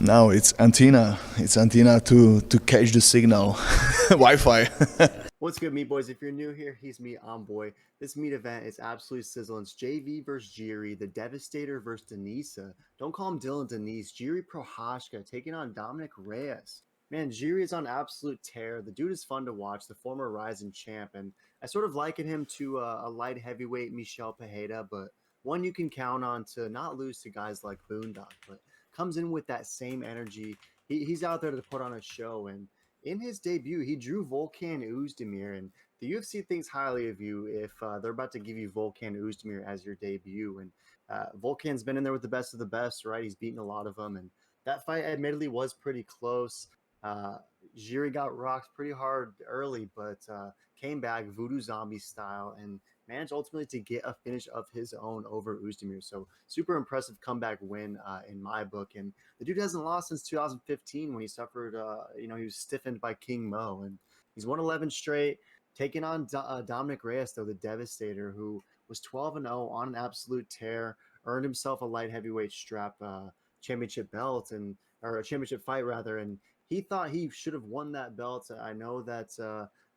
Now it's antenna. It's antenna to catch the signal. Wi-Fi. What's good, meat boys? If you're new here, he's me, Boy. This meat event is absolutely sizzling. It's JV versus Jiri, the Devastator versus Denisa. Don't call him Dylan Denise. Jiri Prochazka taking on Dominick Reyes. Man, Jiri is on absolute tear. The dude is fun to watch, the former Rising champ, and I sort of liken him to a light heavyweight Michel Pereira, but one you can count on to not lose to guys like Boondock, but comes in with that same energy. He's out there to put on a show, and in his debut, he drew Volkan Oezdemir, and the UFC thinks highly of you if they're about to give you Volkan Oezdemir as your debut. And Volkan's been in there with the best of the best, right? He's beaten a lot of them, and that fight admittedly was pretty close. Uh, Jiri got rocked pretty hard early, but came back voodoo zombie style and managed ultimately to get a finish of his own over Oezdemir. So super impressive comeback win in my book. And the dude hasn't lost since 2015 when he suffered, he was stiffened by King Mo. And he's won 11 straight, taking on Dominick Reyes, though, the Devastator, who was 12-0 on an absolute tear, earned himself a light heavyweight strap championship belt or a championship fight rather. And he thought he should have won that belt. I know that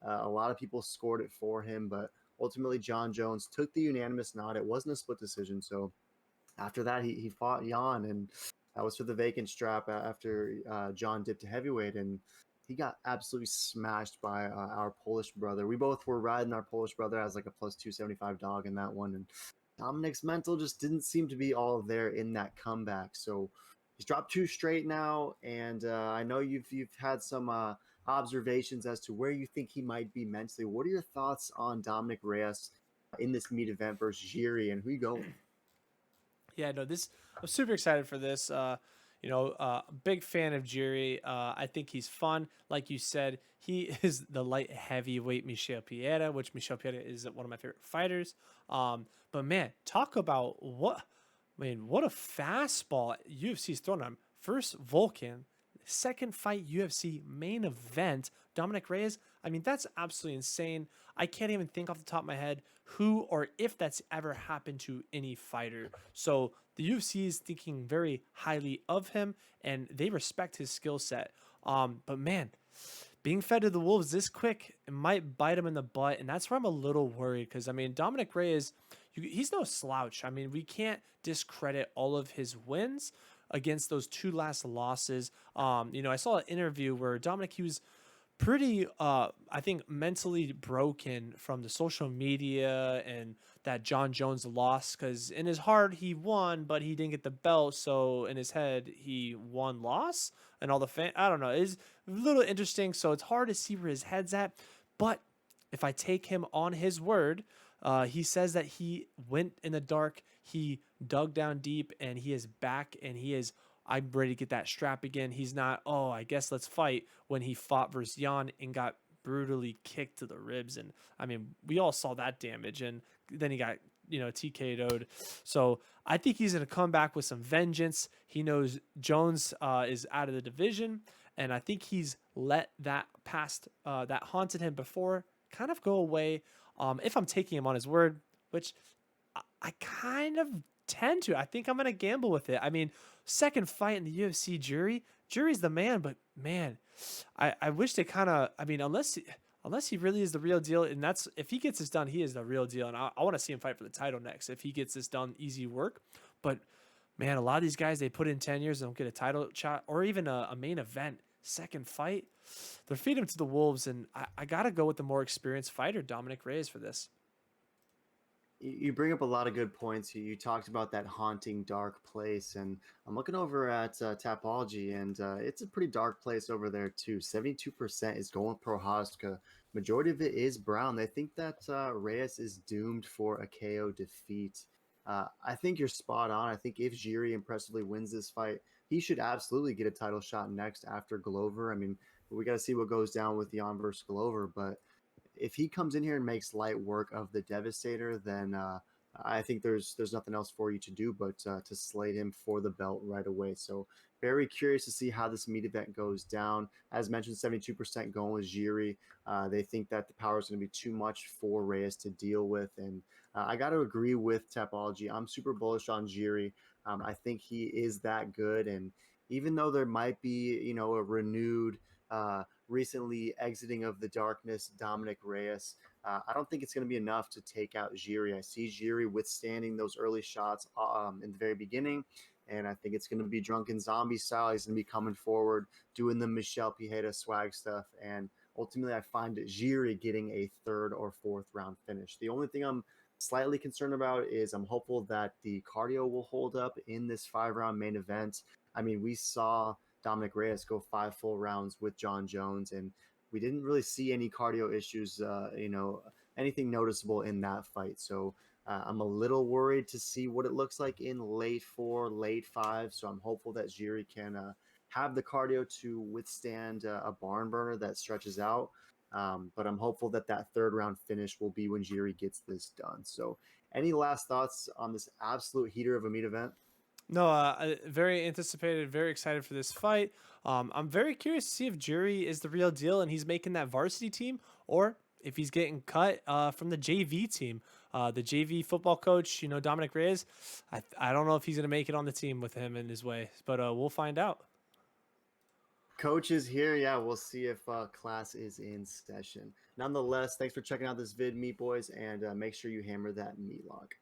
a lot of people scored it for him, but ultimately John Jones took the unanimous nod. It wasn't a split decision. So after that, he fought Jan, and that was for the vacant strap after John dipped to heavyweight, and he got absolutely smashed by our Polish brother. We both were riding our Polish brother as like a plus 275 dog in that one, and Dominick's mental just didn't seem to be all there in that comeback. So he's dropped two straight now, and I know you've had some observations as to where you think he might be mentally. What are your thoughts on Dominick Reyes in this meat event versus Jiri, and who you going? Yeah, no, this I'm super excited for this. Big fan of Jiri. I think he's fun. Like you said, he is the light heavyweight Michel Pereira, which Michel Pereira is one of my favorite fighters. But man, talk about what a fastball UFC's thrown at him. First Vulcan, second fight UFC main event, Dominick Reyes. I mean, that's absolutely insane. I can't even think off the top of my head who or if that's ever happened to any fighter. So the UFC is thinking very highly of him and they respect his skill set. But man, being fed to the wolves this quick, it might bite him in the butt, and that's where I'm a little worried because I mean Dominick Reyes, he's no slouch. I mean we can't discredit all of his wins against those two last losses. I saw an interview where Dominic he was pretty I think mentally broken from the social media and that John Jones loss because in his heart he won but he didn't get the belt, so in his head he won loss and all the I don't know, it's a little interesting, so it's hard to see where his head's at. But if I take him on his word, he says that he went in the dark, he dug down deep, and he is back, and he is. I'm ready to get that strap again. He's not. Oh, I guess let's fight. When he fought versus Jan and got brutally kicked to the ribs, and I mean, we all saw that damage, and then he got TK'd. So I think he's gonna come back with some vengeance. He knows Jones is out of the division, and I think he's let that past that haunted him before kind of go away. If I'm taking him on his word, which I kind of tend to, I think I'm gonna gamble with it. I mean, second fight in the UFC, Jury's the man, but man, I wish they kind of. I mean, unless he really is the real deal, and that's if he gets this done, he is the real deal, and I want to see him fight for the title next. If he gets this done, easy work. But man, a lot of these guys they put in 10 years and don't get a title shot or even a main event. Second fight, they're feeding him to the wolves, and I gotta go with the more experienced fighter, Dominick Reyes, for this. You bring up a lot of good points. You talked about that haunting dark place, and I'm looking over at Tapology, and it's a pretty dark place over there too. 72% is going pro Haska. Majority of it is brown. They think that Reyes is doomed for a KO defeat. I think you're spot on. I think if Jiri impressively wins this fight, he should absolutely get a title shot next after Glover. I mean, we got to see what goes down with Jan versus Glover, but if he comes in here and makes light work of the Devastator, then I think there's nothing else for you to do but to slate him for the belt right away. So very curious to see how this meat event goes down. As mentioned, 72% going with Jiri. They think that the power is going to be too much for Reyes to deal with, and I got to agree with Tapology. I'm super bullish on Jiri. I think he is that good, and even though there might be, you know, a renewed, recently exiting of the darkness, Dominick Reyes, I don't think it's going to be enough to take out Jiri. I see Jiri withstanding those early shots in the very beginning, and I think it's going to be drunken zombie style. He's going to be coming forward, doing the Michel Pieta swag stuff, and ultimately I find Jiri getting a third or fourth round finish. The only thing I'm slightly concerned about is I'm hopeful that the cardio will hold up in this 5-round main event. I mean, we saw Dominick Reyes go 5 full rounds with John Jones, and we didn't really see any cardio issues, you know, anything noticeable in that fight. So I'm a little worried to see what it looks like in late 4, late 5. So I'm hopeful that Jiri can have the cardio to withstand a barn burner that stretches out. But I'm hopeful that that 3rd round finish will be when Jiri gets this done. So any last thoughts on this absolute heater of a meat event? No, very anticipated, very excited for this fight. I'm very curious to see if Jury is the real deal and he's making that varsity team, or if he's getting cut from the JV team. The JV football coach, you know, Dominick Reyes, I don't know if he's going to make it on the team with him in his way, but we'll find out. Coach is here. Yeah, we'll see if class is in session. Nonetheless, thanks for checking out this vid, Meat Boys, and make sure you hammer that meat lock.